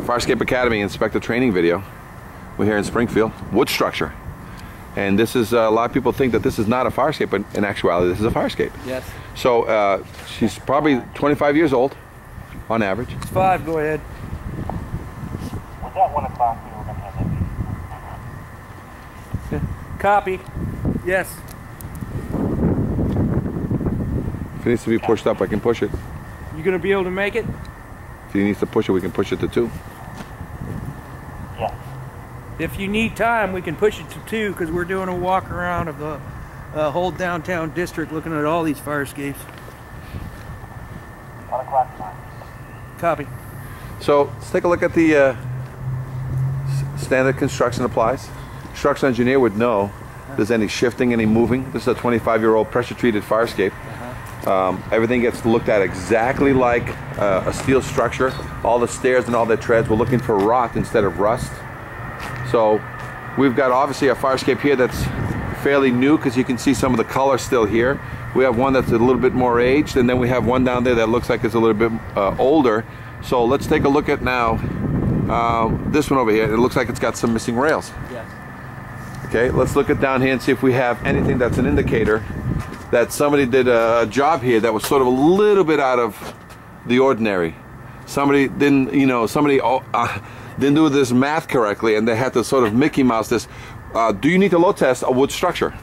Farescape Academy inspector training video. We're here in Springfield, wood structure. And this is, a lot of people think that this is not a fire escape, but in actuality this is a fire escape. Yes. So she's probably 25 years old on average. It's 5, go ahead. Was that 1 o'clock we were going to have that meeting? Copy. Yes. If it needs to be pushed up, I can push it. You gonna be able to make it? If he needs to push it, we can push it to 2. Yeah. If you need time, we can push it to 2 because we're doing a walk around of the whole downtown district looking at all these fire escapes. 1 o'clock tonight. Copy. So let's take a look at the standard construction applies. Construction engineer would know if there's any shifting, any moving. This is a 25-year-old pressure-treated fire escape. Everything gets looked at exactly like a steel structure. All the stairs and all the treads, we're looking for rot instead of rust. So we've got obviously a fire escape here that's fairly new because you can see some of the color still here. We have one that's a little bit more aged, and then we have one down there that looks like it's a little bit older. So let's take a look at now this one over here. It looks like it's got some missing rails. Yes. Okay, let's look at down here and see if we have anything that's an indicator that somebody did a job here that was sort of a little bit out of the ordinary. Somebody didn't, you know, didn't do this math correctly, and they had to sort of Mickey Mouse this. Do you need to load test a wood structure?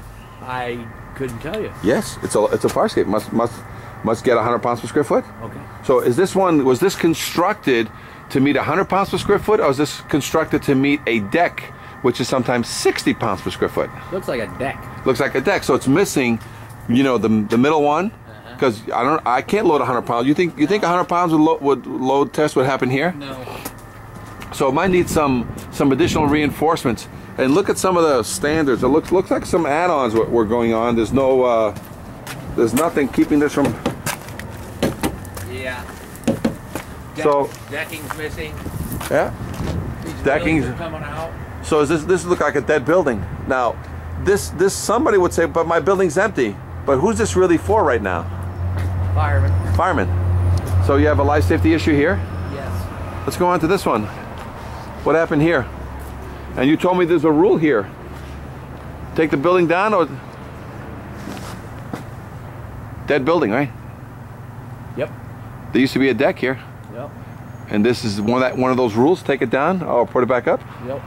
I couldn't tell you. Yes, it's a fire escape. Must get 100 pounds per square foot. Okay. So was this constructed to meet 100 pounds per square foot, or is this constructed to meet a deck, which is sometimes 60 pounds per square foot? Looks like a deck. Looks like a deck. So it's missing, you know, the middle one, because I can't load 100 pounds. You think 100 pounds would load test would happen here? No. So it might need some additional reinforcements. And look at some of the standards. It looks like some add-ons were going on. There's no there's nothing keeping this from. Yeah. So decking's missing. Yeah. These Decking's rails are coming out. So this look like a dead building. Now, this somebody would say, but my building's empty. But who's this really for right now? Fireman. Firemen. So you have a life safety issue here? Yes. Let's go on to this one. What happened here? And you told me there's a rule here. Take the building down, or dead building, right? Yep. There used to be a deck here. Yep. And this is one of those rules. Take it down or put it back up. Yep.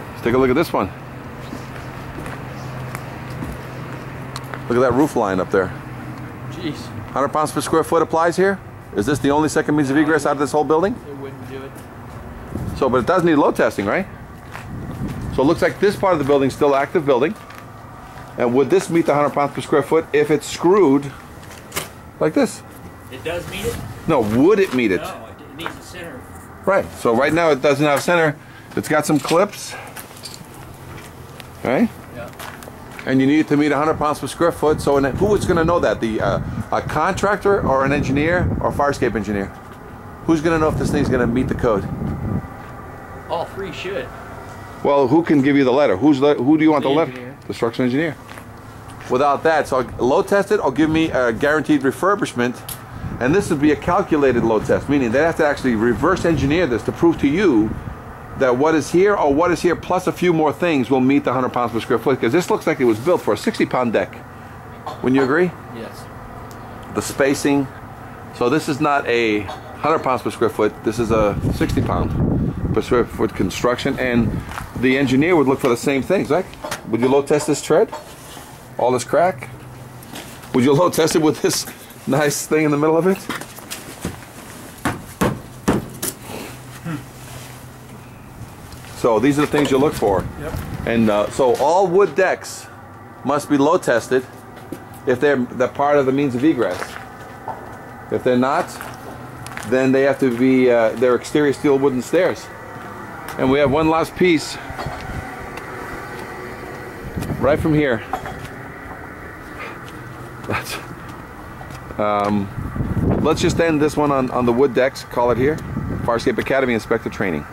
Let's take a look at this one. Look at that roof line up there. Jeez. 100 pounds per square foot applies here? Is this the only second means of egress out of this whole building? It wouldn't do it. So, but it does need load testing, right? So it looks like this part of the building is still active building. And would this meet the 100 pounds per square foot if it's screwed like this? It does meet it? No, would it meet it? No, it needs a center. Right, so right now it doesn't have center. It's got some clips, right? Yeah. And you need it to meet 100 pounds per square foot. So who is going to know that? A contractor or an engineer or fire escape engineer? Who's going to know if this thing's going to meet the code? All 3 should. Well, who can give you the letter? Who do you want the letter? Engineer. The structural engineer. Without that, so load test it or give me a guaranteed refurbishment, and this would be a calculated load test, meaning they have to actually reverse engineer this to prove to you that what is here or what is here plus a few more things will meet the 100 pounds per square foot, because this looks like it was built for a 60-pound deck. Wouldn't you agree? Yes. The spacing. So this is not a 100 pounds per square foot. This is a 60-pound per square foot construction, and the engineer would look for the same things, right? Would you load test this tread? All this crack? Would you load test it with this nice thing in the middle of it? So these are the things you look for. Yep. And so all wood decks must be load tested if they're part of the means of egress. If they're not, then they have to be, they're exterior steel wooden stairs. And we have one last piece right from here. That's, let's just end this one on the wood decks, call it here. Farescape Academy Inspector Training.